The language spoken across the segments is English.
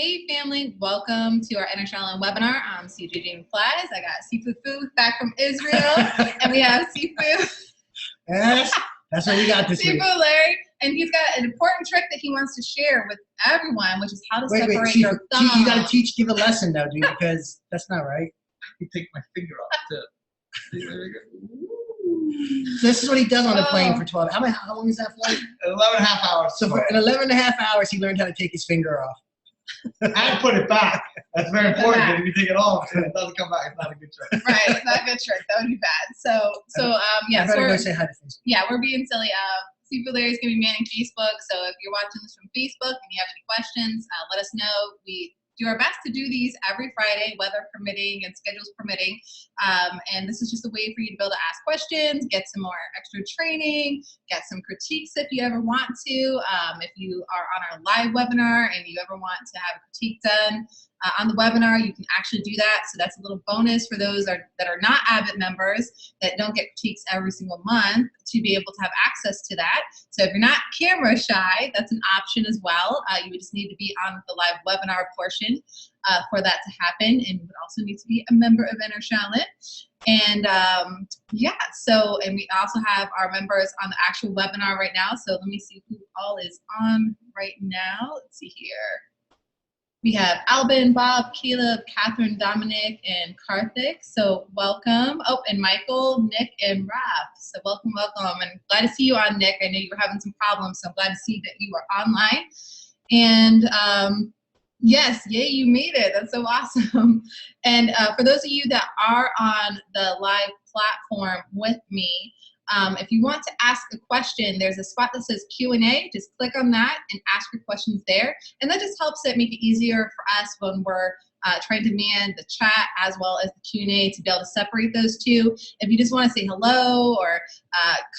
Hey family, welcome to our Enter Shaolin webinar. I'm Sije and Pelaez. I got Sifu Phu back from Israel, and we have Sifu. Yes, that's what we got this week. Sifu Larry, and he's got an important trick that he wants to share with everyone, which is how to separate your thumb. You gotta give a lesson though, dude, because that's not right. You take my finger off too. This is what he does on the plane for 12. How long is that flight? 11.5 hours. So for 11.5 hours, he learned how to take his finger off. And put it back. That's very important. If you take it off, it doesn't come back. It's not a good trick. Right, it's not a good trick. That would be bad. Yeah. So go say hi to Facebook. Yeah, we're being silly. Sifu Larry's gonna be manning Facebook. So if you're watching this from Facebook and you have any questions, let us know. We do our best to do these every Friday, weather permitting and schedules permitting. And this is just a way for you to be able to ask questions, get some more extra training, get some critiques if you ever want to. If you are on our live webinar and you ever want to have a critique done on the webinar, you can actually do that. So that's a little bonus for those that are not Avid members that don't get critiques every single month to be able to have access to that. So if you're not camera shy, that's an option as well. You would just need to be on the live webinar portion for that to happen. And you would also need to be a member of Enter Shaolin. And and we also have our members on the actual webinar right now. So let me see who all is on right now. Let's see here. We have Albin, Bob, Caleb, Catherine, Dominic, and Karthik. So welcome. Oh, and Michael, Nick, and Raph. So welcome, welcome. And glad to see you on, Nick. I know you were having some problems, so I'm glad to see that you are online. And yes, yay, you made it. That's so awesome. And for those of you that are on the live platform with me, if you want to ask a question, there's a spot that says Q&A. Just click on that and ask your questions there. And that just helps it make it easier for us when we're trying to man the chat as well as the Q&A to be able to separate those two. If you just want to say hello or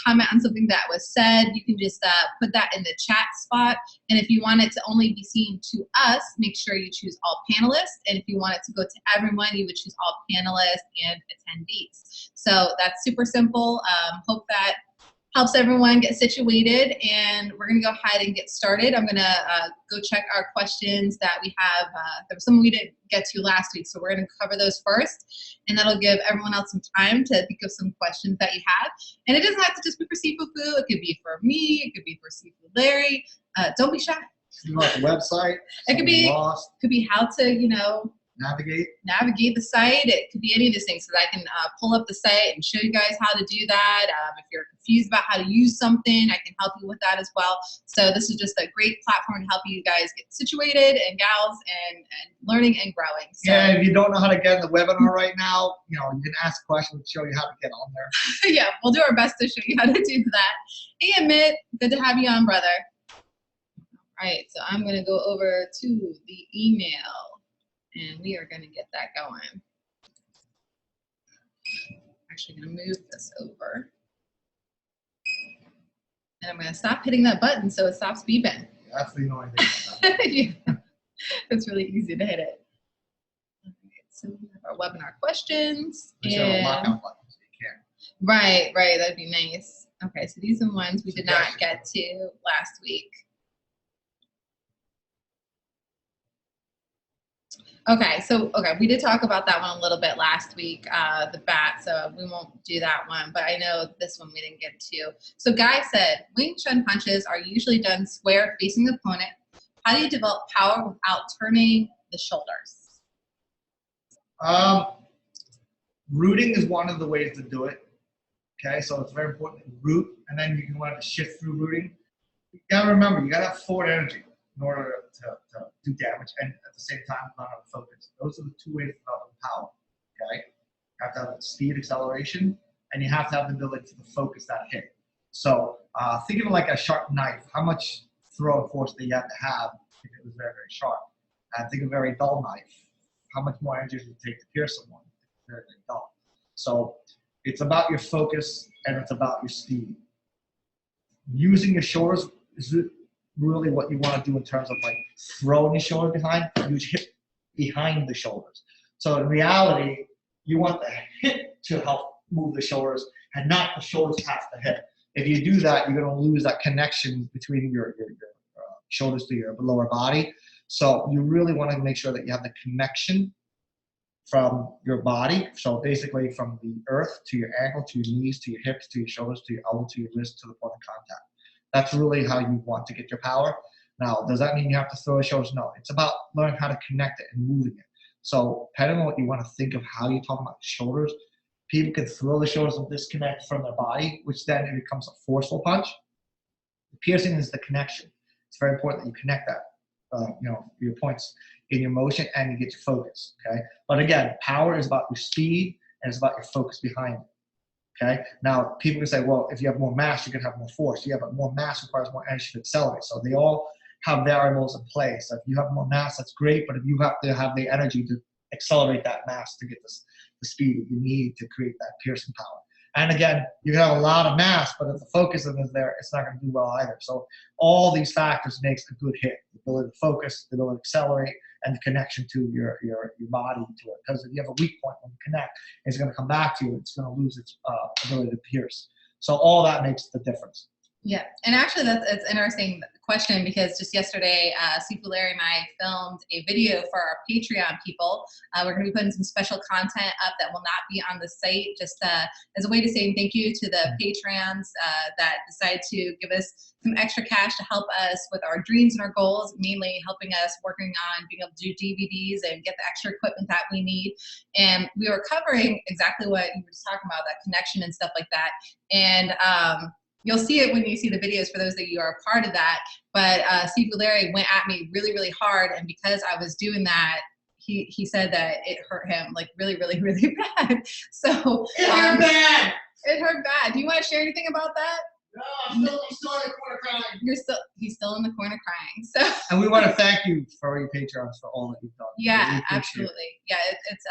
comment on something that was said, you can just put that in the chat spot. And if you want it to only be seen to us, make sure you choose all panelists. And if you want it to go to everyone, you would choose all panelists and attendees. So that's super simple. Hope that helps everyone get situated, and we're gonna go ahead and get started. I'm gonna go check our questions that we have. There was some we didn't get to last week, so we're gonna cover those first, and that'll give everyone else some time to think of some questions that you have. And it doesn't have to just be for Sifu Phu. It could be for me. It could be for Sifu Larry. Don't be shy. You know, the website. It could be how to, navigate the site. It could be any of these things, so that I can pull up the site and show you guys how to do that. If you're confused about how to use something, I can help you with that as well. So this is just a great platform to help you guys get situated and gals and learning and growing. So, yeah, if you don't know how to get in the webinar right now, you can ask questions and show you how to get on there. Yeah, we'll do our best to show you how to do that. Hey, Amit, good to have you on, brother. All right, so I'm going to go over to the email. And we are going to get that going. Actually going to move this over. And I'm going to stop hitting that button so it stops beeping. That's the annoying thing. Yeah. It's really easy to hit it. All right, so we have our webinar questions. We should have a lockout button so you can. Right, that'd be nice. Okay, so these are the ones we did not get to last week. Okay, we did talk about that one a little bit last week, the bat, so we won't do that one, but I know this one we didn't get to. So Guy said, Wing Chun punches are usually done square facing the opponent. How do you develop power without turning the shoulders? Rooting is one of the ways to do it, okay? So it's very important to root, and then you can learn to shift through rooting. You gotta remember, you gotta have forward energy in order to do damage, and at the same time learn how to focus. Those are the two ways to develop power, okay? You have to have speed, acceleration, and you have to have the ability to focus that hit. So think of it like a sharp knife. How much throw force that you have to have if it was very, very sharp? And think of a very dull knife. How much more energy does it take to pierce someone if it's very, very dull? So it's about your focus, and it's about your speed. Using your shoulders is really what you want to do in terms of like throwing your shoulder behind. You hit behind the shoulders. So in reality, you want the hip to help move the shoulders and not the shoulders past the hip. If you do that, you're going to lose that connection between your shoulders to your lower body. So you really want to make sure that you have the connection from your body. So basically from the earth to your ankle, to your knees, to your hips, to your shoulders, to your elbow, to your wrist, to the point of contact. That's really how you want to get your power. Now, does that mean you have to throw your shoulders? No, it's about learning how to connect it and moving it. So depending on what you want to think of how you're talking about the shoulders, people can throw the shoulders and disconnect from their body, which then it becomes a forceful punch. The piercing is the connection. It's very important that you connect that, your points in your motion and you get your focus, okay? But again, power is about your speed and it's about your focus behind it, okay? Now, people can say, well, if you have more mass, you're gonna have more force. Yeah, but more mass requires more energy to accelerate. So they all have variables in play. So if you have more mass, that's great, but if you have to have the energy to accelerate that mass to get the speed that you need to create that piercing power. And again, you can have a lot of mass, but if the focus isn't there, it's not going to do well either. So all these factors makes a good hit: the ability to focus, the ability to accelerate, and the connection to your body to it. Because if you have a weak point when you connect, it's going to come back to you. It's going to lose its ability to pierce. So all that makes the difference. Yeah, and actually it's an interesting question because just yesterday, Sifu Larry and I filmed a video for our Patreon people. We're going to be putting some special content up that will not be on the site, just as a way to say thank you to the Patreons that decide to give us some extra cash to help us with our dreams and our goals, mainly helping us working on being able to do DVDs and get the extra equipment that we need. And we were covering exactly what you were just talking about, that connection and stuff like that. And you'll see it when you see the videos for those that you are a part of that. But Sifu Larry went at me really, really hard. And because I was doing that, he said that it hurt him like really, really, really bad. So It hurt bad. It hurt bad. Do you want to share anything about that? No, I'm still in the corner crying. He's still in the corner crying. So. And we want to thank you for your Patreons for all that you've done. Yeah, absolutely. Yeah, it's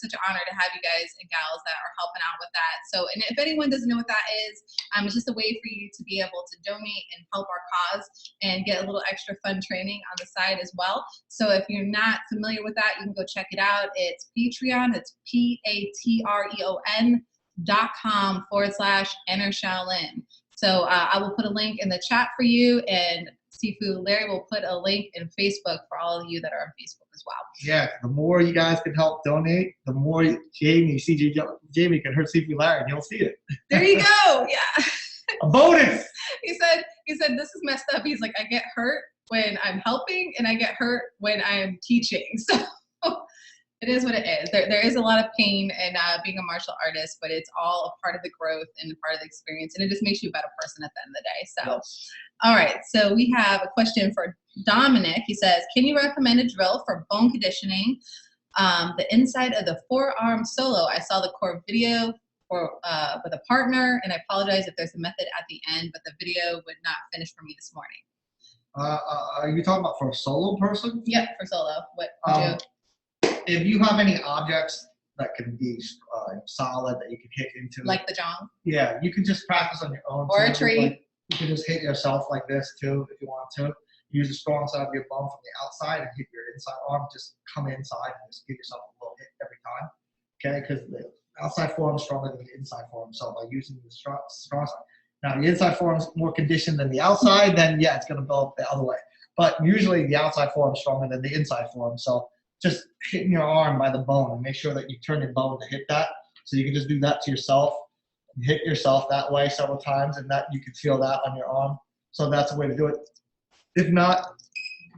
such an honor to have you guys and gals that are helping out with that. So, and if anyone doesn't know what that is, it's just a way for you to be able to donate and help our cause and get a little extra fun training on the side as well. So if you're not familiar with that, you can go check it out. It's Patreon. It's patreon.com/Enter Shaolin. So I will put a link in the chat for you, and Sifu Larry will put a link in Facebook for all of you that are on Facebook as well. Yeah, the more you guys can help donate, the more Jamie can hurt Sifu Larry, and you'll see it. There you go. Yeah. A bonus. He said this is messed up. He's like, I get hurt when I'm helping, and I get hurt when I'm teaching. So. It is what it is. There is a lot of pain in being a martial artist, but it's all a part of the growth and a part of the experience, and it just makes you a better person at the end of the day. So, yes. All right. So we have a question for Dominic. He says, can you recommend a drill for bone conditioning? The inside of the forearm solo. I saw the core video for with a partner, and I apologize if there's a method at the end, but the video would not finish for me this morning. Are you talking about for a solo person? Yep, for solo. What you do? If you have any objects that can be solid that you can hit into, like the jong. Yeah, you can just practice on your own. Or a tree. Like, you can just hit yourself like this too if you want to. Use the strong side of your bone from the outside and hit your inside arm. Just come inside and just give yourself a little hit every time. Okay, because the outside forearm is stronger than the inside forearm. So by using the strong side. Now the inside forearm is more conditioned than the outside, then yeah, it's going to go the other way. But usually the outside forearm is stronger than the inside forearm. So just hitting your arm by the bone and make sure that you turn your bone to hit that. So you can just do that to yourself, and hit yourself that way several times, and that you can feel that on your arm. So that's a way to do it. If not,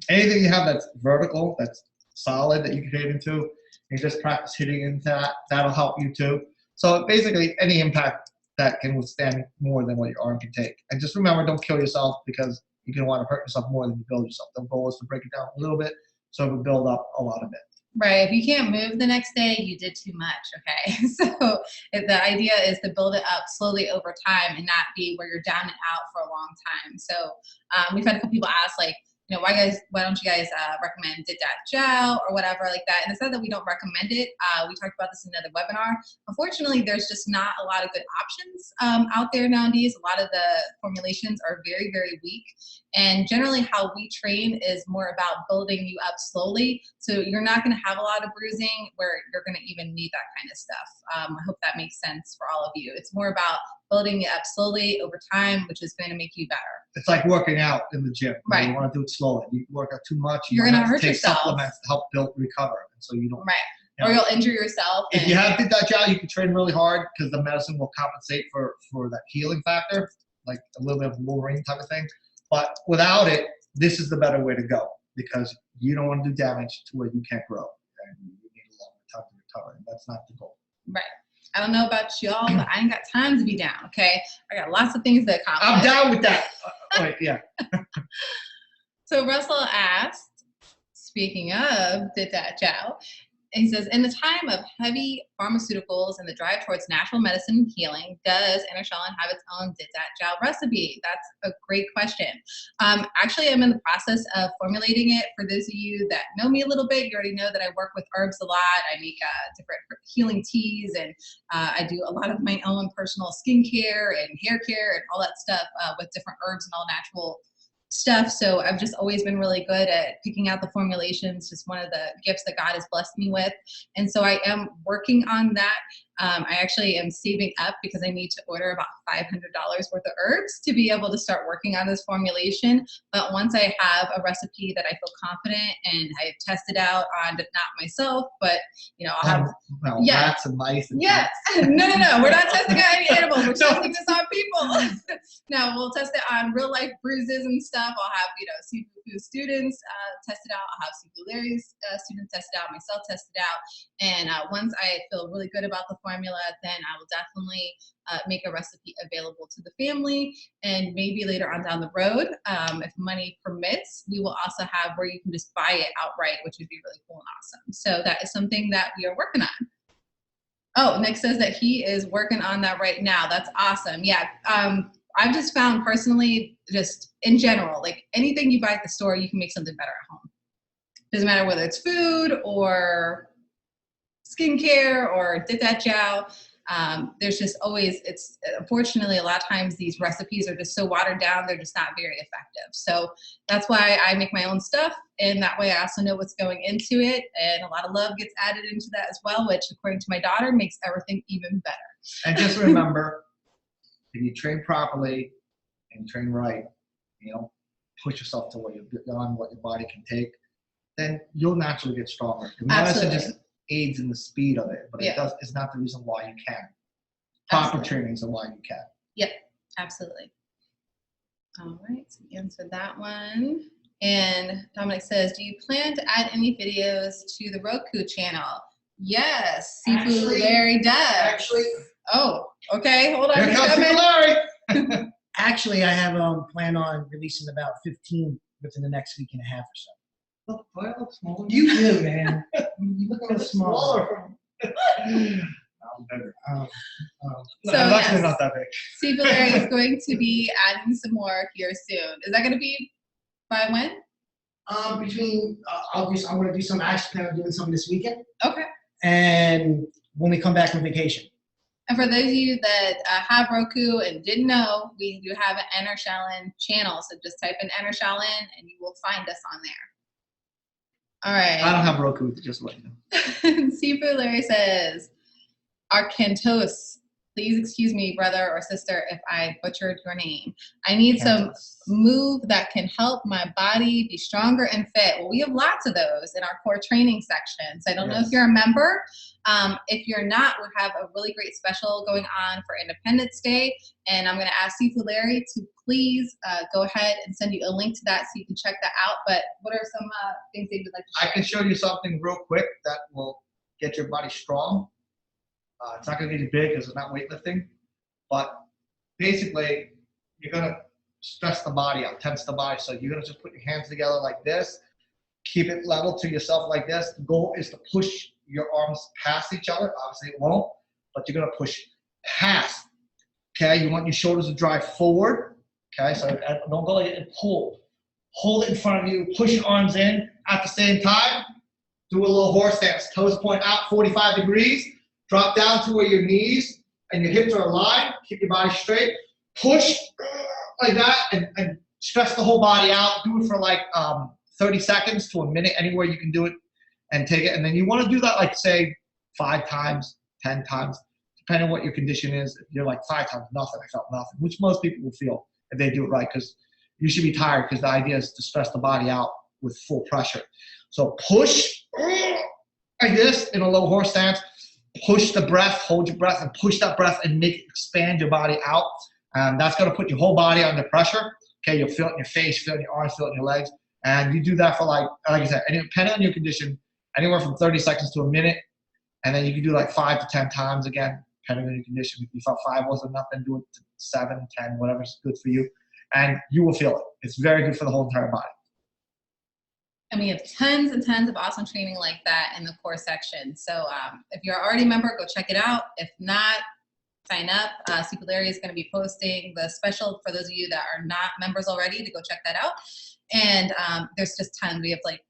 anything you have that's vertical, that's solid, that you can hit into, and just practice hitting into that. That'll help you too. So basically any impact that can withstand more than what your arm can take. And just remember, don't kill yourself because you're going to want to hurt yourself more than you build yourself. The goal is to break it down a little bit, so it would build up a lot of it. Right. If you can't move the next day, you did too much. Okay. So the idea is to build it up slowly over time and not be where you're down and out for a long time. So we've had a couple people ask, like, why don't you guys recommend Ngo Dac Na or whatever like that? And it's not that we don't recommend it. We talked about this in another webinar. Unfortunately, there's just not a lot of good options out there nowadays. A lot of the formulations are very, very weak. And generally how we train is more about building you up slowly. So you're not going to have a lot of bruising where you're going to even need that kind of stuff. I hope that makes sense for all of you. It's more about building it up slowly over time, which is going to make you better. It's like working out in the gym. Right. You want to do it slow it. You work out too much, You're might gonna have to hurt take yourself. supplements to help recover, and so you don't. Right. You know, Or you'll injure yourself. if you have that job, you can train really hard because the medicine will compensate for that healing factor, like a little bit of Wolverine type of thing. But without it, this is the better way to go because you don't want to do damage to where you can't grow, and you need a longer time to recover, and that's not the goal. Right. I don't know about y'all, but I ain't got time to be down, okay? I got lots of things to accomplish. I'm down with that. Wait, yeah. So Russell asked, speaking of Dit Dat Chow, he says, in the time of heavy pharmaceuticals and the drive towards natural medicine and healing, does Enter Shaolin have its own Dit Dat Chow recipe? That's a great question. Actually, I'm in the process of formulating it. For those of you that know me a little bit, you already know that I work with herbs a lot. I make different healing teas, and I do a lot of my own personal skincare and hair care and all that stuff with different herbs and all natural stuff. So I've just always been really good at picking out the formulations, just one of the gifts that God has blessed me with. And so I am working on that. I actually am saving up because I need to order about $500 worth of herbs to be able to start working on this formulation. But once I have a recipe that I feel confident and I've tested out on, not myself, but you know, I'll have rats and mice. And yes. No. We're not testing on any animals. We're testing this on people. No, we'll test it on real life bruises and stuff. I'll have, Sifu Phu students test it out. I'll have Sifu Larry's students test it out, myself test it out. And once I feel really good about the formula, then I will definitely make a recipe available to the family. And maybe later on down the road, if money permits, we will also have where you can just buy it outright, which would be really cool and awesome. So that is something that we are working on. Oh, Nick says that he is working on that right now. That's awesome. Yeah. I've just found personally, just in general, like anything you buy at the store, you can make something better at home. Doesn't matter whether it's food or skincare or Dit Dat Chow. There's just always, unfortunately, a lot of times these recipes are just so watered down, they're just not very effective. So that's why I make my own stuff. And that way I also know what's going into it. And a lot of love gets added into that as well, which according to my daughter makes everything even better. And just remember, if you train properly and train right, push yourself to what you're beyond what your body can take, then you'll naturally get stronger. The medicine just aids in the speed of it, but it's not the reason why you can. Proper training is the why you can. Yep, absolutely. All right, so we answered that one. And Dominic says, do you plan to add any videos to the Roku channel? Yes, Sifu Larry does. Actually. Oh, okay, hold on. Here comes Sifu Larry. Actually, I have plan on releasing about 15 within the next week and a half or so. Look, boy, I look small. You do, man. You look a little smaller. I'm better. So I'm actually not that big. Sifu Larry is going to be adding some more here soon. Is that going to be by when? I'm going to do some action. I'm doing some this weekend. Okay. And when we come back from vacation. And for those of you that have Roku and didn't know, we do have an Enter Shaolin channel. So just type in Enter Shaolin and you will find us on there. All right. I don't have Roku, just to let you know. Sifu Larry says, Arcantos, please excuse me, brother or sister, if I butchered your name. I need some move that can help my body be stronger and fit. Well, we have lots of those in our core training section. So I don't know if you're a member. If you're not, we have a really great special going on for Independence Day. And I'm going to ask Sifu Larry to please go ahead and send you a link to that so you can check that out. But what are some things that you'd like to share? I can show you something real quick that will get your body strong. It's not going to be big because it's not weightlifting. But basically, you're going to stress the body out, tense the body. So you're going to just put your hands together like this. Keep it level to yourself like this. The goal is to push your arms past each other. Obviously it won't, but you're going to push past. Okay, you want your shoulders to drive forward. Okay, so don't go like it and pull. Hold it in front of you, push your arms in. At the same time, do a little horse stance. Toes point out 45 degrees. Drop down to where your knees and your hips are aligned. Keep your body straight. Push like that and stress the whole body out. Do it for like 30 seconds to a minute, anywhere you can do it, and take it. And then you want to do that, like, say, 5 times, 10 times, depending on what your condition is. If you're like 5 times, nothing, I felt nothing, which most people will feel if they do it right, because you should be tired because the idea is to stress the body out with full pressure. So push like this in a low horse stance. Push the breath, hold your breath, and push that breath and expand your body out. That's going to put your whole body under pressure. Okay, you'll feel it in your face, feel it in your arms, feel it in your legs. And you do that for like I said, depending on your condition, anywhere from 30 seconds to a minute. And then you can do like 5 to 10 times again, depending on your condition. If you felt 5 wasn't enough, then do it to 7, 10, whatever's good for you. And you will feel it. It's very good for the whole entire body. And we have tons and tons of awesome training like that in the core section. So if you're already a member, go check it out. If not, sign up. C.O.R.E is going to be posting the special for those of you that are not members already to go check that out. And there's just tons. We have like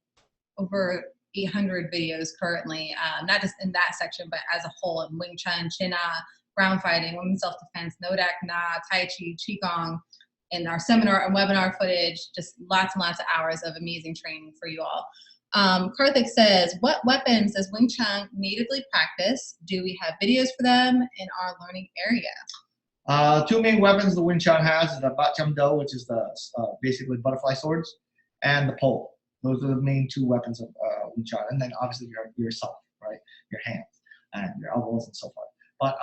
over 800 videos currently, not just in that section, but as a whole in Wing Chun, Chin, ground fighting, women's self-defense, Ngo Dac Na, Tai Chi, Qigong, and our seminar and webinar footage, just lots and lots of hours of amazing training for you all. Karthik says, what weapons does Wing Chun natively practice? Do we have videos for them in our learning area? 2 main weapons the Wing Chun has is the Bat Chum Do, which is the basically butterfly swords, and the pole. Those are the main 2 weapons of Wing Chun. And then obviously yourself, right? Your hands and your elbows and so forth. But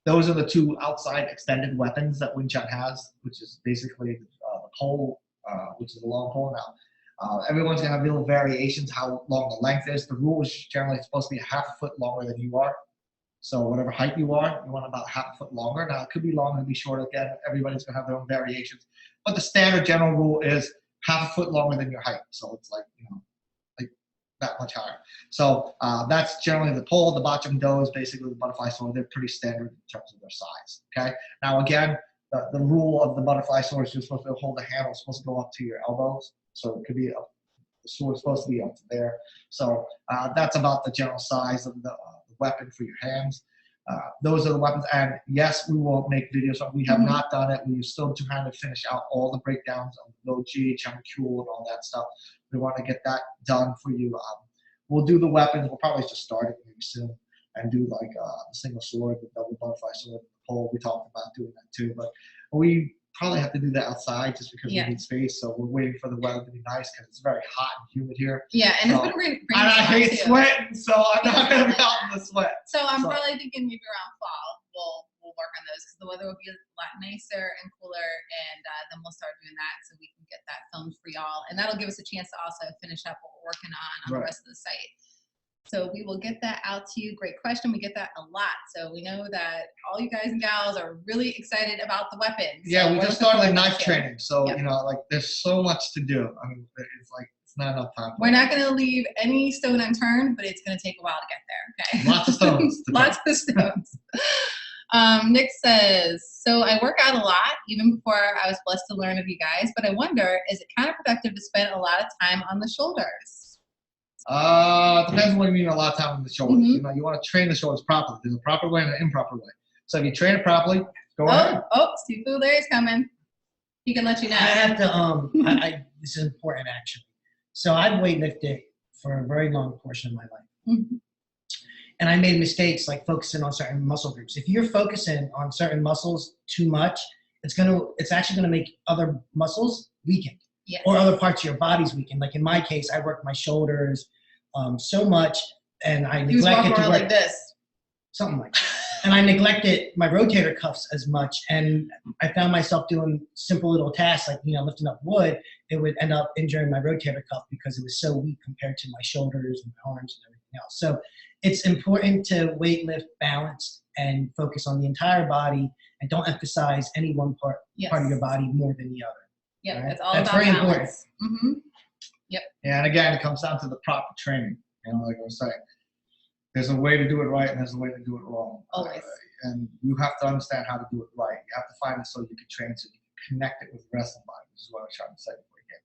those are the 2 outside extended weapons that Wing Chun has, which is basically the pole, which is a long pole now. Everyone's going to have little variations how long the length is. The rule is generally supposed to be ½ a foot longer than you are. So whatever height you are, you want about ½ a foot longer. Now it could be longer, it could be shorter. Again, everybody's going to have their own variations. But the standard general rule is ½ a foot longer than your height. So it's like, like that much higher. So that's generally the pole. The Bat Chum Do is basically the butterfly sword. They're pretty standard in terms of their size. Okay. Now again, the rule of the butterfly sword is you're supposed to hold the handle, it's supposed to go up to your elbows. So it could be up, the sword's supposed to be up to there. So that's about the general size of the weapon for your hands. Those are the weapons, and yes, we will make videos. We have not done it. We still trying to finish out all the breakdowns of Ngo Ji, Chum Q, and all that stuff. We want to get that done for you. We'll do the weapons. We'll probably just start it maybe soon and do like the single sword, the double butterfly sword, the pole. We talked about doing that too, but we probably have to do that outside just because we need space. So we're waiting for the weather to be nice because it's very hot and humid here. Yeah, and it's been raining. And I hate sweating, so I'm not going to be out in the sweat. So I'm probably thinking maybe around fall we'll work on those because the weather will be a lot nicer and cooler, and then we'll start doing that so we can get that filmed for y'all, and that'll give us a chance to also finish up what we're working on the rest of the site. So we will get that out to you. Great question. We get that a lot. So we know that all you guys and gals are really excited about the weapons. Yeah, so we just started like knife training. So, like there's so much to do. I mean, it's like, it's not enough time. We're not going to leave any stone unturned, but it's going to take a while to get there. Okay. Lots of stones. Lots of stones. Nick says, so I work out a lot, even before I was blessed to learn of you guys, but I wonder, is it counterproductive to spend a lot of time on the shoulders? Depends on what you mean a lot of time on the shoulders. You want to train the shoulders properly. There's a proper way and an improper way. So if you train it properly, go ahead. Oh, Sifu, there he's coming. He can let you know. I have to, this is important actually. So I've weightlifted for a very long portion of my life. And I made mistakes like focusing on certain muscle groups. If you're focusing on certain muscles too much, it's actually gonna make other muscles weaken. Yes. Or other parts of your body's weaken. Like in my case, I work my shoulders so much, and I neglected to work like this. Something like that. And I neglected my rotator cuffs as much, and I found myself doing simple little tasks like lifting up wood. It would end up injuring my rotator cuff because it was so weak compared to my shoulders and my arms and everything else. So it's important to weight lift balanced and focus on the entire body, and don't emphasize any one part of your body more than the other. Yeah, right? it's all That's about very balance. important. Yep. Yeah, and again, it comes down to the proper training. Like I was saying, there's a way to do it right and there's a way to do it wrong. Always. And you have to understand how to do it right. You have to find it so you can train, so you can connect it with the rest of the body. This is what I was trying to say before you came.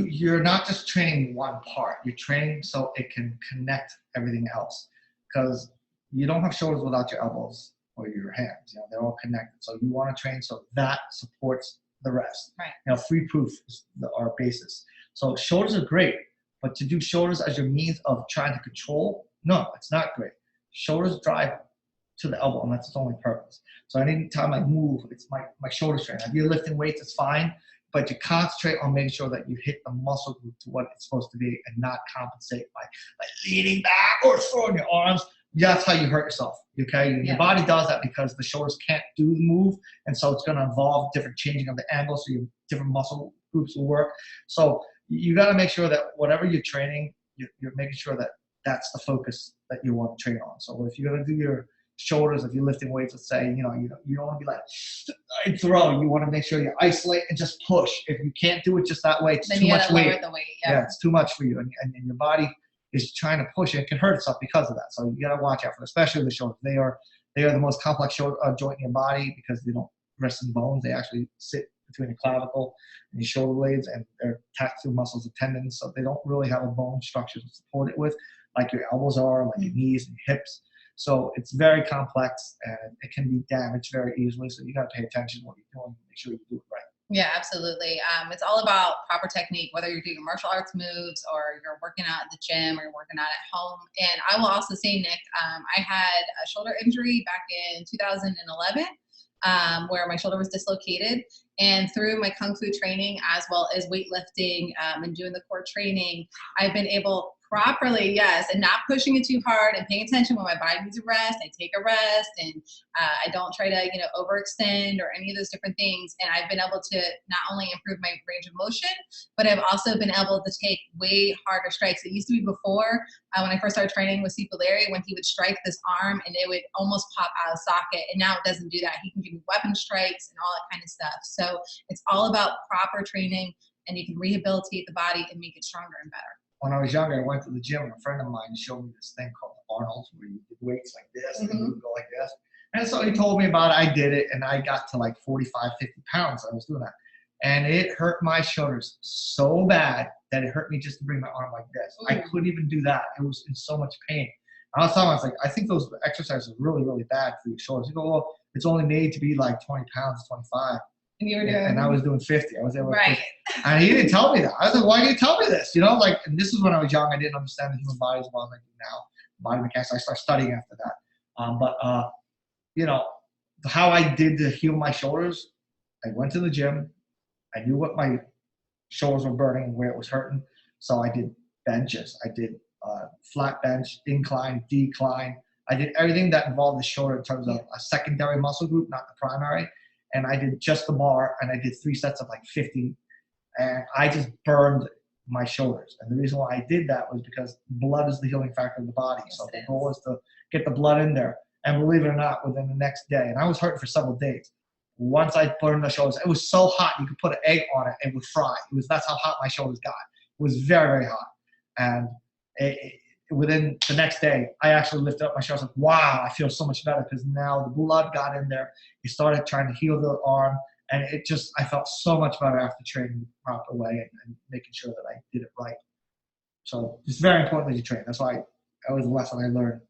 But you're not just training one part. You're training so it can connect everything else. Because you don't have shoulders without your elbows or your hands. They're all connected. So you want to train so that supports the rest. Right. Free proof is our basis. So shoulders are great, but to do shoulders as your means of trying to control, no, it's not great. Shoulders drive to the elbow, and that's its only purpose. So anytime I move, it's my shoulder strain. If you're lifting weights, it's fine, but you concentrate on making sure that you hit the muscle group to what it's supposed to be and not compensate by leaning back or throwing your arms. That's how you hurt yourself, okay? Your body does that because the shoulders can't do the move, and so it's going to involve different changing of the angle, so your different muscle groups will work. So you got to make sure that whatever you're training, you're making sure that that's the focus that you want to train on. So if you're going to do your shoulders, if you're lifting weights, let's say, you don't want to be like, I throw. You want to make sure you isolate and just push. If you can't do it just that way, it's too much weight. Yeah, it's too much for you. And your body is trying to push it. It can hurt itself because of that. So you got to watch out for it, especially the shoulders. They are the most complex joint in your body because they don't rest in bones. They actually sit between the clavicle and your shoulder blades, and they're attached to muscles and tendons. So they don't really have a bone structure to support it with, like your elbows are, like your knees and hips. So it's very complex, and it can be damaged very easily. So you got to pay attention to what you're doing and make sure you do it right. Yeah, absolutely. It's all about proper technique, whether you're doing martial arts moves or you're working out at the gym or you're working out at home. And I will also say, Nick, I had a shoulder injury back in 2011 where my shoulder was dislocated. And through my Kung Fu training, as well as weightlifting and doing the core training, I've been able properly, and not pushing it too hard and paying attention when my body needs a rest. I take a rest, and I don't try to, overextend or any of those different things. And I've been able to not only improve my range of motion, but I've also been able to take way harder strikes. It used to be before, when I first started training with Sifu Phu Ngo, when he would strike this arm and it would almost pop out of socket. And now it doesn't do that. He can give me weapon strikes and all that kind of stuff. So it's all about proper training, and you can rehabilitate the body and make it stronger and better. When I was younger, I went to the gym, and a friend of mine showed me this thing called Arnold's, where you did weights like this, and you would go like this. And so he told me about it. I did it, and I got to like 45, 50 pounds. I was doing that. And it hurt my shoulders so bad that it hurt me just to bring my arm like this. I couldn't even do that. It was in so much pain. I was telling him, I was like, I think those exercises are really, really bad for your shoulders. He go, well, it's only made to be like 20 pounds, 25. And you were doing, and I was doing 50. I was able to right. And he didn't tell me that. I was like, why didn't you tell me this? And this is when I was young. I didn't understand the human body as well as I do now. Body mechanics. I started studying after that. How I did to heal my shoulders, I went to the gym. I knew what my shoulders were burning and where it was hurting. So I did benches. I did flat bench, incline, decline. I did everything that involved the shoulder in terms of a secondary muscle group, not the primary. And I did just the bar, and I did 3 sets of like 50. And I just burned my shoulders. And the reason why I did that was because blood is the healing factor of the body. Yes, so the goal is to get the blood in there. And believe it or not, within the next day, and I was hurting for several days, once I burned the shoulders, it was so hot you could put an egg on it and it would fry. That's how hot my shoulders got. It was very, very hot. And within the next day, I actually lifted up my shoulders. Like, wow, I feel so much better because now the blood got in there. It started trying to heal the arm. And I felt so much better after training the proper way and making sure that I did it right. So it's very important that you train. That's why that was the lesson I learned.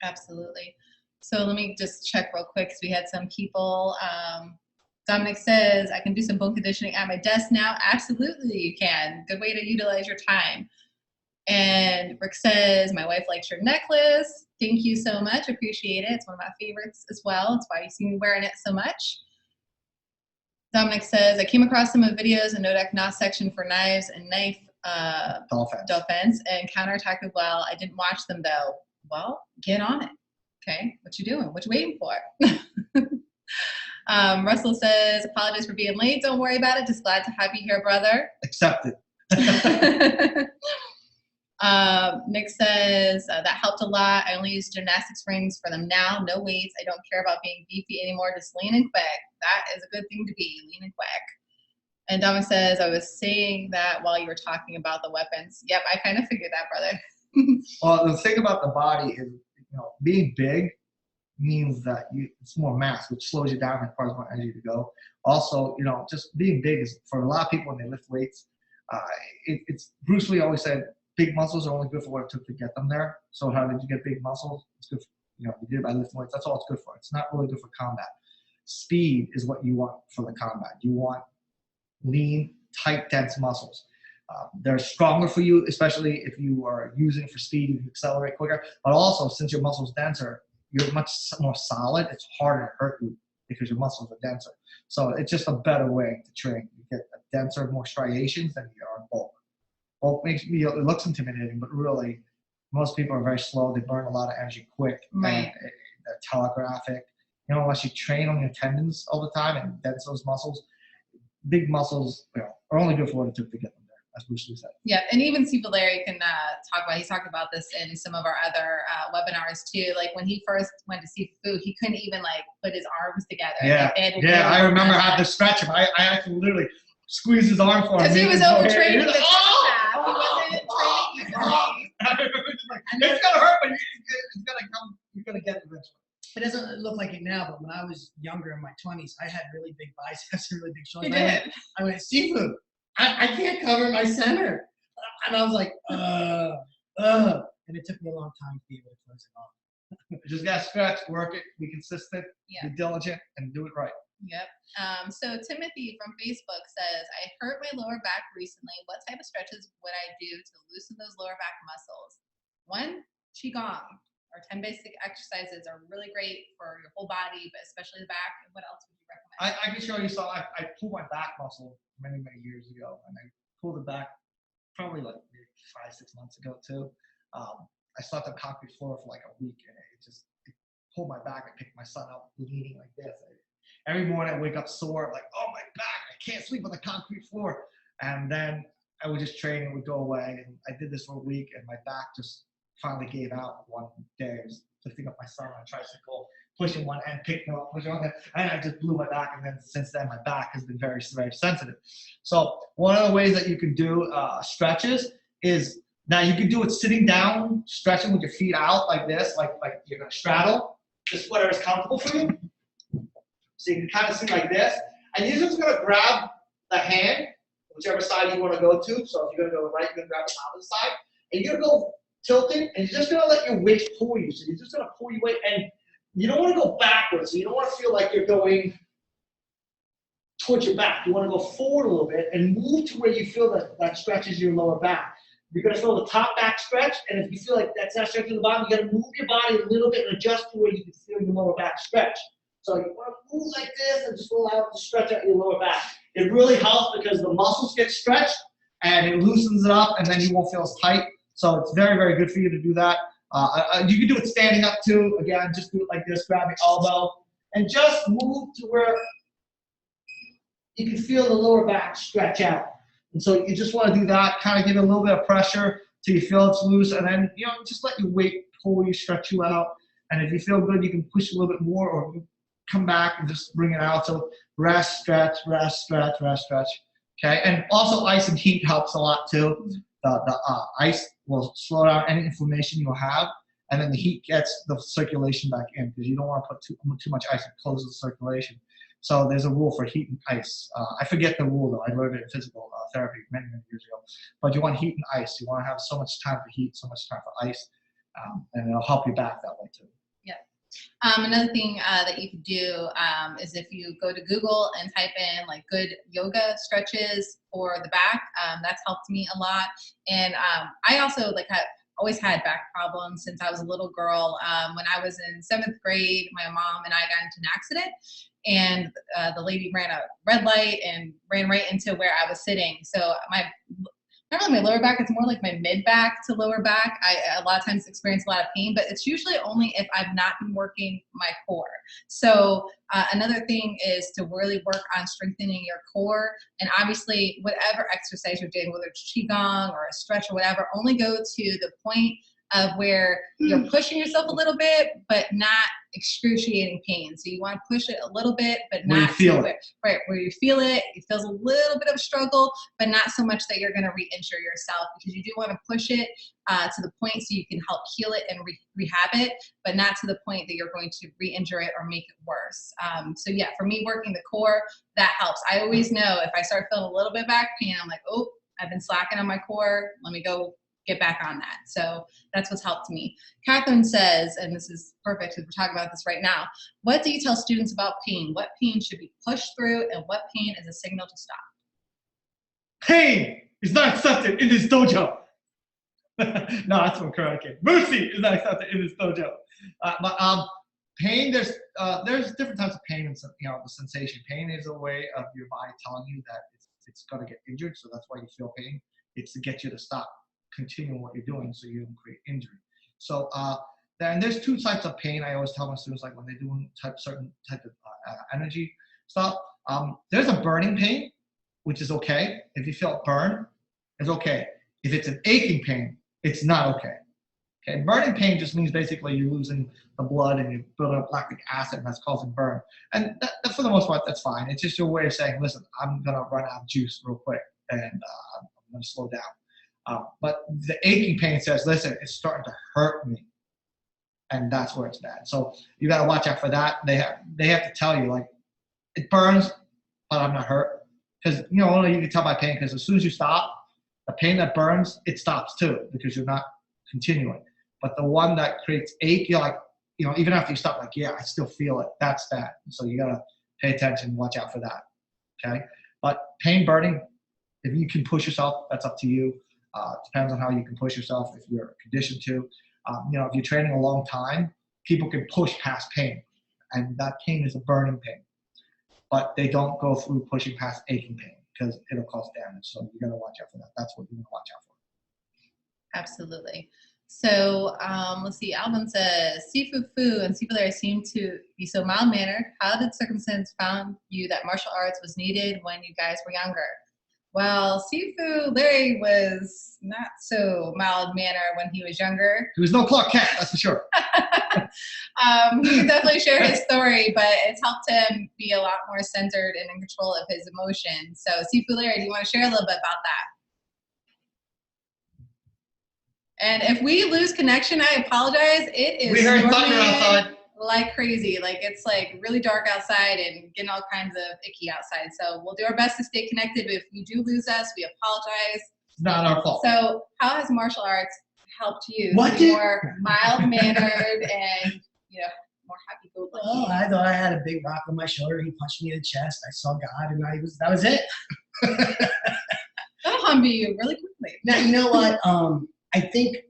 Absolutely. So let me just check real quick because we had some people. Dominic says, I can do some bone conditioning at my desk now. Absolutely, you can. Good way to utilize your time. And Rick says, my wife likes your necklace. Thank you so much. Appreciate it. It's one of my favorites as well. That's why you see me wearing it so much. Dominic says, I came across some of videos in Ngo Dac Na section for knives and knife defense and counterattacked well. I didn't watch them though. Well, get on it. Okay, what you doing? What you waiting for? Russell says, apologize for being late. Don't worry about it. Just glad to have you here, brother. Accepted. Nick says, that helped a lot. I only use gymnastics rings for them now. No weights. I don't care about being beefy anymore. Just lean and quick. That is a good thing to be, lean and quick. And Dominic says, I was saying that while you were talking about the weapons. Yep, I kind of figured that, brother. Well, the thing about the body is, being big means that it's more mass, which slows you down and requires more energy to go. Also, just being big is, for a lot of people when they lift weights, it's Bruce Lee always said, big muscles are only good for what it took to get them there. So how did you get big muscles? It's good for, you did it by lifting weights. That's all it's good for. It's not really good for combat. Speed is what you want for the combat. You want lean, tight, dense muscles. They're stronger for you, especially if you are using it for speed, you can accelerate quicker. But also, since your muscle's denser, you're much more solid. It's harder to hurt you because your muscles are denser. So it's just a better way to train. You get a denser, more striations than you are bulk. Bulk makes me, it looks intimidating, but really, most people are very slow. They burn a lot of energy quick. Right. And they're telegraphic. You know, unless you train on your tendons all the time and dense those muscles, big muscles, you know, are only good for what it took to get them there, as Bruce Lee said. Yeah, and even Sifu Larry can talk about, he's talked about this in some of our other webinars too. Like when he first went to Sifu Phu, he couldn't even like put his arms together. Yeah, I remember I had to stretch him. I had to literally squeeze his arm for him. Because he was overtraining the oh! staff. He wasn't training It's gonna hurt, but it's gonna come. You're gonna get it eventually. It doesn't look like it now, but when I was younger in my 20s, I had really big biceps and really big shoulders. You did. I went, Sifu, I can't cover my center. And I was like, and it took me a long time to be able to close it off. You just gotta stretch, work it, be consistent, Yeah. be diligent, and do it right. Yep. So Timothy from Facebook says, I hurt my lower back recently. What type of stretches would I do to loosen those lower back muscles? 1, Qigong, or 10 basic exercises are really great for your whole body, but especially the back. And what else would you recommend? I can show you. So I pulled my back muscle many years ago, and I pulled it back probably like maybe 5-6 months ago too. I slept on concrete floor for like a week, and it pulled my back. I picked my son up bleeding like this. Every morning I wake up sore, like, oh, my back, I can't sleep on the concrete floor. And then I would just train and it would go away. And I did this for a week, and my back just finally gave out one day. I was lifting up my son on a tricycle, pushing one end, picking him up, pushing one end, and I just blew my back. And then since then, my back has been very, very sensitive. So one of the ways that you can do stretches is, now you can do it sitting down, stretching with your feet out like this, like you're gonna straddle, just whatever's comfortable for you. So you can kind of sit like this, and you're just gonna grab the hand, whichever side you want to go to. So if you're gonna go to the right, you're gonna grab the opposite side, and you're gonna go tilting, and you're just gonna let your weight pull you. So you're just gonna pull your weight, and you don't want to go backwards. So you don't want to feel like you're going towards your back. You want to go forward a little bit and move to where you feel that stretches your lower back. You're gonna feel the top back stretch, and if you feel like that's not stretching the bottom, you gotta move your body a little bit and adjust to where you can feel your lower back stretch. So you want to move like this and just allow it to stretch out your lower back. It really helps because the muscles get stretched and it loosens it up, and then you won't feel as tight. So it's very, very good for you to do that. You can do it standing up too. Again, just do it like this, grab your elbow, and just move to where you can feel the lower back stretch out. And so you just want to do that, kind of give it a little bit of pressure till you feel it's loose, and then just let your weight pull you, stretch you out. And if you feel good, you can push a little bit more, or come back and just bring it out. So rest, stretch, rest, stretch, rest, stretch. Okay, and also ice and heat helps a lot too. The ice will slow down any inflammation you'll have, and then the heat gets the circulation back in, because you don't want to put too much ice and close the circulation. So there's a rule for heat and ice. I forget the rule though. I learned it in physical therapy many years ago. But you want heat and ice. You want to have so much time for heat, so much time for ice, and it'll help you back that way too. Yeah. Another thing that you could do is if you go to Google and type in like good yoga stretches for the back, that's helped me a lot. And I also always had back problems since I was a little girl. When I was in 7th grade, my mom and I got into an accident, and the lady ran a red light and ran right into where I was sitting. So not really my lower back, it's more like my mid back to lower back. I a lot of times experience a lot of pain, but it's usually only if I've not been working my core. So another thing is to really work on strengthening your core. And obviously whatever exercise you're doing, whether it's Qigong or a stretch or whatever, only go to the point of where you're pushing yourself a little bit, but not excruciating pain. So you want to push it a little bit, but not right where you feel it. It feels a little bit of a struggle, but not so much that you're going to re-injure yourself, because you do want to push it to the point so you can help heal it and rehab it, but not to the point that you're going to re-injure it or make it worse. So yeah, for me, working the core, that helps. I always know if I start feeling a little bit back pain, I'm like, oh, I've been slacking on my core. Let me go get back on that. So that's what's helped me. Catherine says, and this is perfect because we're talking about this right now, what do you tell students about pain? What pain should be pushed through, and what pain is a signal to stop? Pain is not accepted in this dojo. No, that's from Karate Kid. Mercy is not accepted in this dojo. pain, there's different types of pain and the sensation. Pain is a way of your body telling you that it's going to get injured, so that's why you feel pain. It's to get you to stop continuing what you're doing so you don't create injury. So then there's two types of pain. I always tell my students, like when they're doing certain type of energy stuff. There's a burning pain, which is okay. If you feel burn, it's okay. If it's an aching pain, it's not okay. Okay, burning pain just means basically you're losing the blood and you're building up lactic acid, and that's causing burn. And that, for the most part, that's fine. It's just your way of saying, listen, I'm gonna run out of juice real quick, and I'm gonna slow down. But the aching pain says, listen, it's starting to hurt me, and that's where it's bad. So you gotta watch out for that. They have to tell you, like, it burns, but I'm not hurt, because only you can tell by pain. Because as soon as you stop, the pain that burns, it stops too, because you're not continuing. But the one that creates ache, you're like, even after you stop, like, yeah, I still feel it. That's that. So you gotta pay attention, watch out for that. Okay. But pain, burning, if you can push yourself, that's up to you. Depends on how you can push yourself. If you're conditioned to, if you're training a long time, people can push past pain, and that pain is a burning pain. But they don't go through pushing past aching pain because it'll cause damage. So you gotta watch out for that. That's what you want to watch out for. Absolutely. So let's see. Alvin says, Sifu Phu and Sifu Phu seem to be so mild-mannered. How did circumstance found you that martial arts was needed when you guys were younger? Well, Sifu Larry was not so mild-mannered when he was younger. There was no Clark Kent, that's for sure. He can definitely share his story, but it's helped him be a lot more centered and in control of his emotions. So, Sifu Larry, do you want to share a little bit about that? And if we lose connection, I apologize. It is we heard thunder outside like crazy. Like it's like really dark outside and getting all kinds of icky outside. So we'll do our best to stay connected. But if you do lose us, we apologize. It's not our fault. So how has martial arts helped you What be more mild-mannered and more happy-go-lucky? Oh, I thought I had a big rock on my shoulder. He punched me in the chest. I saw God, and that was it. That'll humble you really quickly. Now, you know what? I think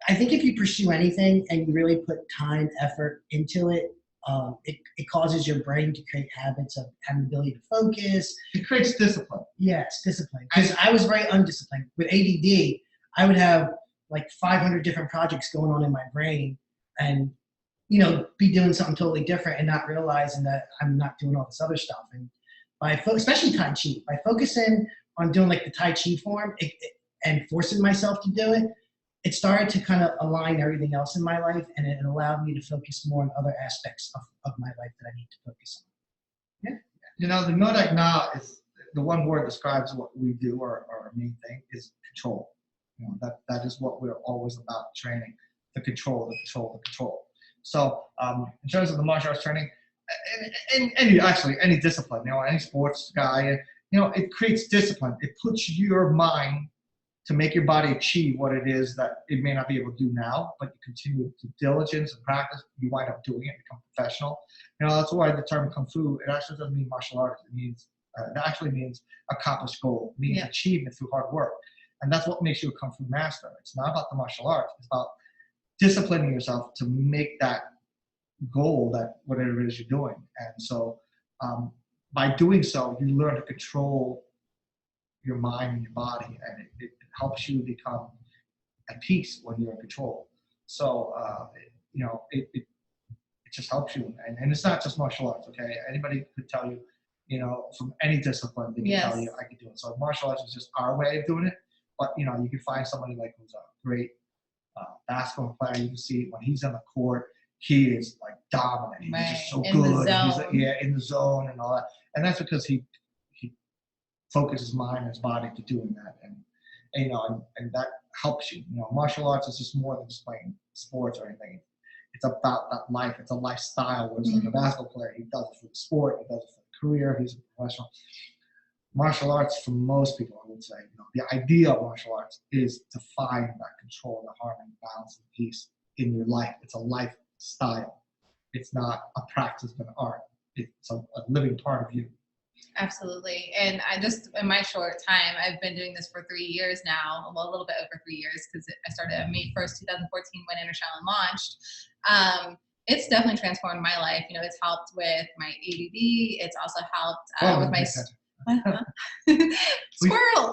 if you pursue anything and you really put time, effort into it, it causes your brain to create habits of having the ability to focus. It creates discipline. Yes, discipline. Because I was very undisciplined. With ADD, I would have like 500 different projects going on in my brain and, be doing something totally different and not realizing that I'm not doing all this other stuff. And especially Tai Chi, by focusing on doing like the Tai Chi form and forcing myself to do it, it started to kind of align everything else in my life, and it allowed me to focus more on other aspects of my life that I need to focus on. Yeah. The Ngo Dac Na is the one word describes what we do, or our main thing is control. That is what we're always about training, the control. So in terms of the martial arts training, and any discipline, any sports guy, it creates discipline. It puts your mind to make your body achieve what it is that it may not be able to do now, but you continue to diligence and practice, you wind up doing it, become professional. That's why the term Kung Fu, it actually doesn't mean martial arts. It actually means accomplished goal, means achievement through hard work. And that's what makes you a Kung Fu master. It's not about the martial arts. It's about disciplining yourself to make that goal, that whatever it is you're doing. And so by doing so, you learn to control your mind and your body, and it helps you become at peace when you're in control. So, it just helps you. And it's not just martial arts, okay? Anybody could tell you, from any discipline, they can tell you, I can do it. So martial arts is just our way of doing it. But, you can find somebody like who's a great basketball player. You can see when he's on the court, he is like dominant. He's just so in good. The zone. He's in the zone and all that. And that's because he focuses his mind and his body to doing that. And that helps you. Martial arts is just more than just playing sports or anything. It's about that life. It's a lifestyle. Whereas like a basketball player, he does it for the sport, he does it for the career, he's a professional. Martial arts, for most people, I would say, the idea of martial arts is to find that control, the harmony, balance, and peace in your life. It's a lifestyle. It's not a practice of an art. It's a living part of you. Absolutely. And I just, in my short time, I've been doing this for 3 years now, well, a little bit over 3 years, because I started on May 1st, 2014 when Enter Shaolin launched. It's definitely transformed my life. You know, it's helped with my ADD. It's also helped with my squirrel.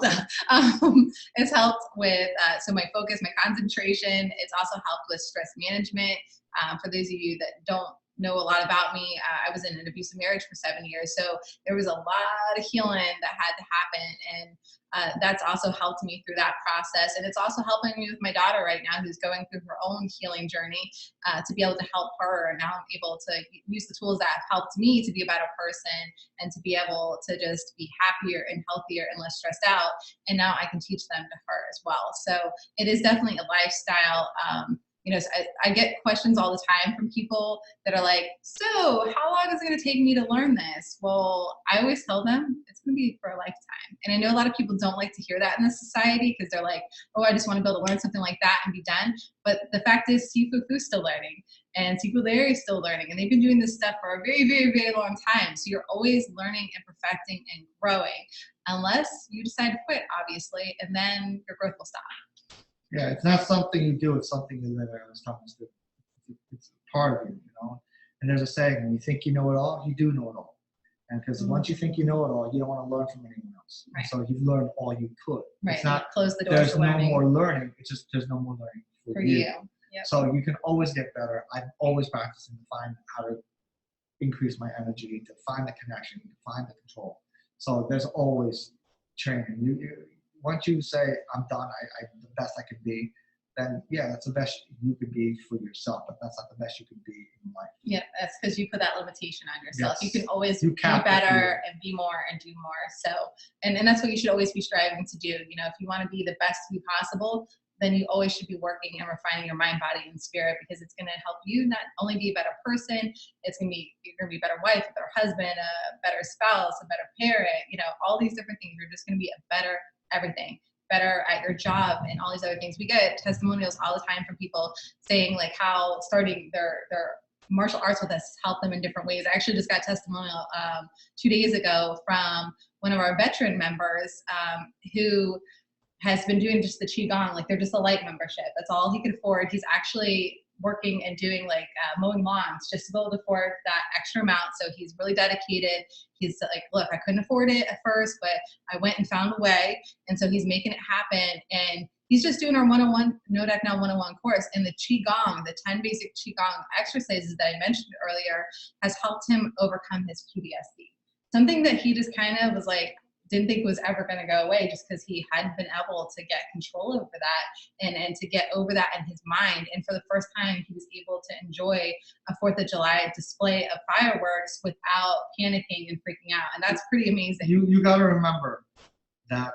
It's helped with so my focus, my concentration. It's also helped with stress management. For those of you that don't know a lot about me, I was in an abusive marriage for 7 years, so there was a lot of healing that had to happen, and that's also helped me through that process. And it's also helping me with my daughter right now, who's going through her own healing journey, to be able to help her. And now I'm able to use the tools that have helped me to be a better person and to be able to just be happier and healthier and less stressed out. And now I can teach them to her as well. So it is definitely a lifestyle. You know, so I get questions all the time from people that are like, so how long is it going to take me to learn this? Well, I always tell them it's going to be for a lifetime. And I know a lot of people don't like to hear that in this society because they're like, oh, I just want to be able to learn something like that and be done. But the fact is, Sifu Phu's still learning, and Sifu Larry is still learning, and they've been doing this stuff for a very, very, very long time. So you're always learning and perfecting and growing, unless you decide to quit, obviously, and then your growth will stop. Yeah, it's not something you do, it's something you live. I was talking to. It's part of you, you know. And there's a saying, when you think you know it all, you do know it all. And because once you think you know it all, you don't want to learn from anyone else. Right. So you've learned all you could. Right. It's not, close the doors there's to no learning. more learning. It's just there's no more learning For you. Yep. So you can always get better. I'm always practicing to find how to increase my energy, to find the connection, to find the control. So there's always training. Once you say, I'm done, I the best I could be, then yeah, that's the best you could be for yourself, but that's not the best you could be in life. Yeah, that's because you put that limitation on yourself. Yes. You can always be better and be more and do more. So, and that's what you should always be striving to do. You know, if you want to be the best you possible, then you always should be working and refining your mind, body, and spirit, because it's going to help you not only be a better person, you're going to be a better wife, a better husband, a better spouse, a better parent, you know, all these different things. You're just going to be a better everything, better at your job and all these other things. We get testimonials all the time from people saying like how starting their martial arts with us helped them in different ways. I actually just got a testimonial 2 days ago from one of our veteran members who has been doing just the Qigong, like they're just a light membership. That's all he could afford. He's actually working and doing like mowing lawns just to be able to afford that extra amount. So he's really dedicated. He's like, look, I couldn't afford it at first, but I went and found a way. And so he's making it happen. And he's just doing our 101 Ngo Dac Na 101 course. And the Qigong, the 10 basic Qigong exercises that I mentioned earlier, has helped him overcome his PTSD. Something that he just kind of was like, didn't think was ever going to go away, just because he hadn't been able to get control over that and to get over that in his mind. And for the first time, he was able to enjoy a 4th of July display of fireworks without panicking and freaking out. And that's pretty amazing. You got to remember that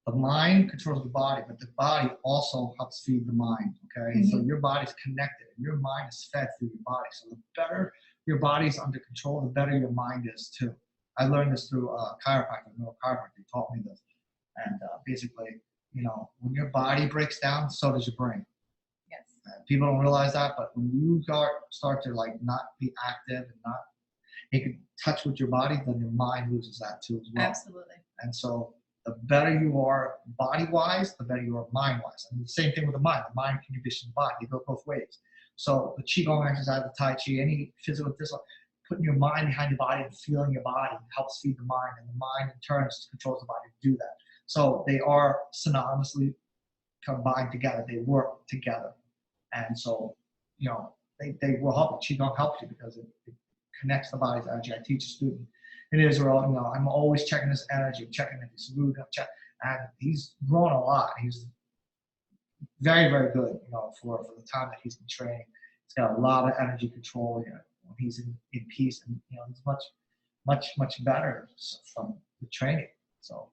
the mind controls the body, but the body also helps feed the mind, okay? Mm-hmm. So your body's connected, and your mind is fed through your body. So the better your body's under control, the better your mind is too. I learned this through chiropractic, neurochiropractic. They taught me this. And basically, you know, when your body breaks down, so does your brain. Yes. People don't realize that, but when you start to like not be active and not make in touch with your body, then your mind loses that too as well. Absolutely. And so the better you are body-wise, the better you are mind-wise. And the same thing with the mind. The mind can condition the body. They go both ways. So the Qigong exercise, the Tai Chi, any physical discipline, putting your mind behind your body and feeling your body helps feed the mind, and the mind in turn controls the body to do that. So they are synonymously combined together. They work together. And so, you know, they will help. Qigong helps you because it connects the body's energy. I teach a student in Israel, you know, I'm always checking his energy, checking if he's rude, and he's grown a lot. He's very, very good, you know, for the time that he's been training. He's got a lot of energy control, you know. He's in peace, and you know, he's much better from the training. So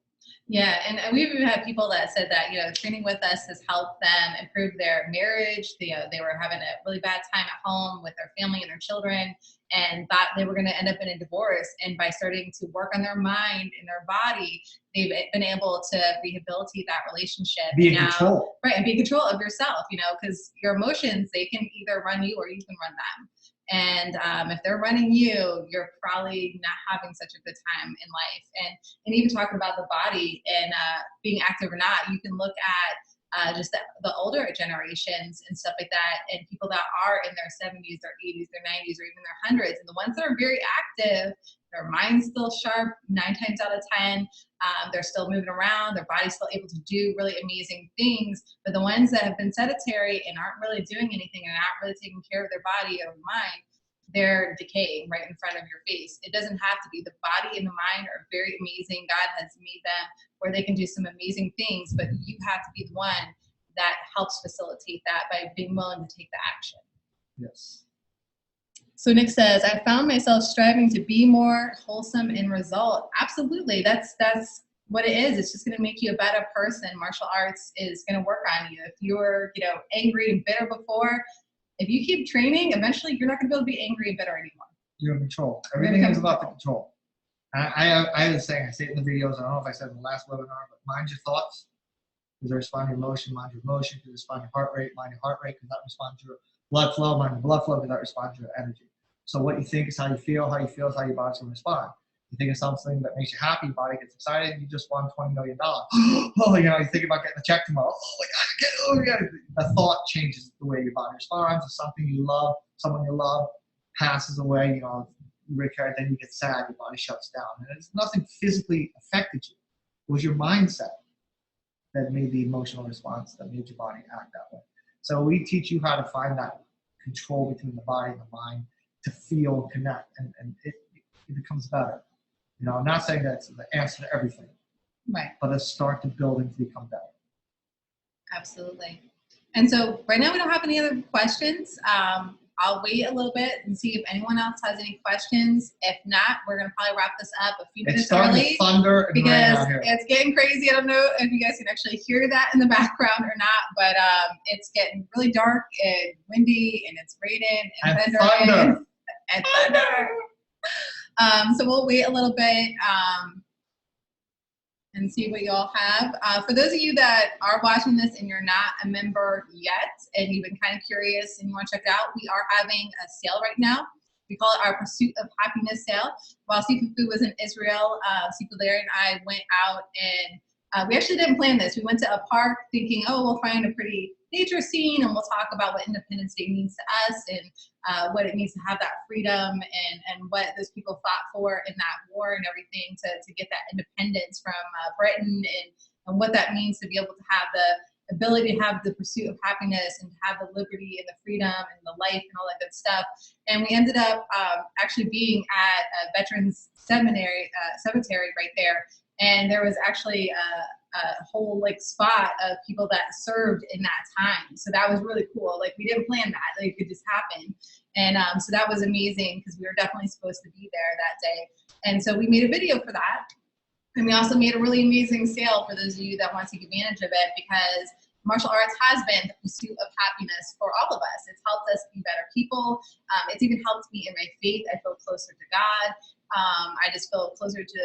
yeah, and we've even had people that said that, you know, training with us has helped them improve their marriage. They were having a really bad time at home with their family and their children, and thought they were going to end up in a divorce. And by starting to work on their mind and their body, they've been able to rehabilitate that relationship. Be in control. Right, and be in control of yourself, you know, because your emotions, they can either run you or you can run them. And if they're running you, you're probably not having such a good time in life. And even talking about the body and being active or not, you can look at just the older generations and stuff like that, and people that are in their 70s, their 80s, their 90s, or even their hundreds, and the ones that are very active, their mind's still sharp 9 times out of 10. They're still moving around, their body's still able to do really amazing things. But the ones that have been sedentary and aren't really doing anything and aren't really taking care of their body or mind, they're decaying right in front of your face. It doesn't have to be. The body and the mind are very amazing. God has made them where they can do some amazing things, but you have to be the one that helps facilitate that by being willing to take the action. Yes. So Nick says, I found myself striving to be more wholesome in result. Absolutely. That's what it is. It's just going to make you a better person. Martial arts is going to work on you. If you were, angry and bitter before, if you keep training, eventually you're not going to be able to be angry and bitter anymore. You're in control. Everything is about the control. I have a saying, I say it in the videos, I don't know if I said it in the last webinar, but mind your thoughts, because they respond to your emotion, mind your emotion, because they respond to your heart rate, mind your heart rate, because that responds to your blood flow, mind your blood flow, because that responds to your energy. So what you think is how you feel is how your body's going to respond. You think of something that makes you happy, your body gets excited, you just won $20 million. Oh, you think about getting a check tomorrow. Oh my God, the thought changes the way your body responds. If something you love, someone you love passes away, you recur, then you get sad, your body shuts down. And it's nothing physically affected you. It was your mindset that made the emotional response, that made your body act that way. So we teach you how to find that control between the body and the mind to feel, connect, and it becomes better. I'm not saying that's the answer to everything, right? But let's start to build and to become better. Absolutely. And so right now we don't have any other questions. I'll wait a little bit and see if anyone else has any questions. If not, we're going to probably wrap this up a few minutes early because it's getting crazy. I don't know if you guys can actually hear that in the background or not, but it's getting really dark and windy, and it's raining and thunder. And thunder. So we'll wait a little bit and see what you all have. For those of you that are watching this and you're not a member yet and you've been kind of curious and you want to check it out, we are having a sale right now. We call it our Pursuit of Happiness sale. While Sifu Phu was in Israel, Sifu Larry and I went out and we actually didn't plan this. We went to a park thinking, oh, we'll find a pretty nature scene and we'll talk about what Independence Day means to us and what it means to have that freedom and what those people fought for in that war and everything to get that independence from Britain and what that means to be able to have the ability to have the pursuit of happiness and to have the liberty and the freedom and the life and all that good stuff. And we ended up actually being at a veterans cemetery right there. And there was actually a whole spot of people that served in that time. So that was really cool. We didn't plan that. It could just happen. And so that was amazing because we were definitely supposed to be there that day. And so we made a video for that. And we also made a really amazing sale for those of you that want to take advantage of it, because martial arts has been the pursuit of happiness for all of us. It's helped us be better people. It's even helped me in my faith. I feel closer to God. I just feel closer to,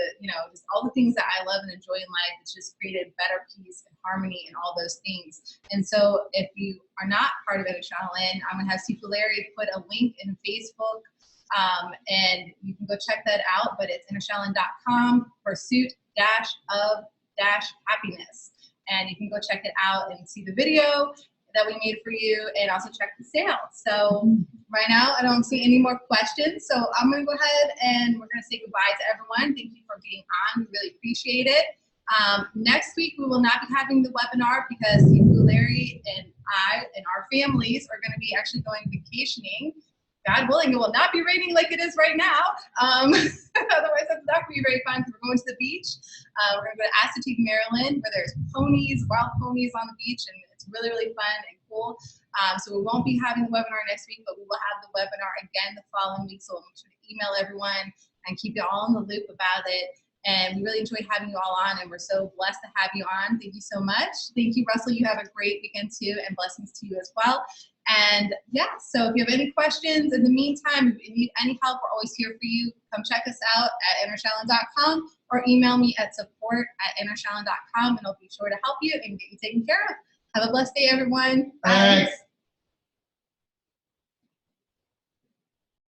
just all the things that I love and enjoy in life. It's just created better peace and harmony and all those things. And so if you are not part of Enter Shaolin, I'm going to have Sifu Larry put a link in Facebook, and you can go check that out. But it's entershaolin.com, pursuit-of-happiness. And you can go check it out and see the video that we made for you and also check the sale. So right now I don't see any more questions. So I'm going to go ahead and we're going to say goodbye to everyone. Thank you for being on. We really appreciate it. Next week we will not be having the webinar because Sifu Larry and I and our families are going to be actually going vacationing. God willing, it will not be raining like it is right now. Otherwise, that's not going to be very fun because we're going to the beach. We're going to go to Assateague, Maryland, where there's ponies, wild ponies on the beach, and it's really, really fun and cool. So we won't be having the webinar next week, but we will have the webinar again the following week. So we'll make sure to email everyone and keep you all in the loop about it. And we really enjoyed having you all on, and we're so blessed to have you on. Thank you so much. Thank you, Russell. You have a great weekend too, and blessings to you as well. And yeah, so if you have any questions, in the meantime, if you need any help, we're always here for you. Come check us out at entershaolin.com or email me at support@entershaolin.com, and I'll be sure to help you and get you taken care of. Have a blessed day, everyone. Bye.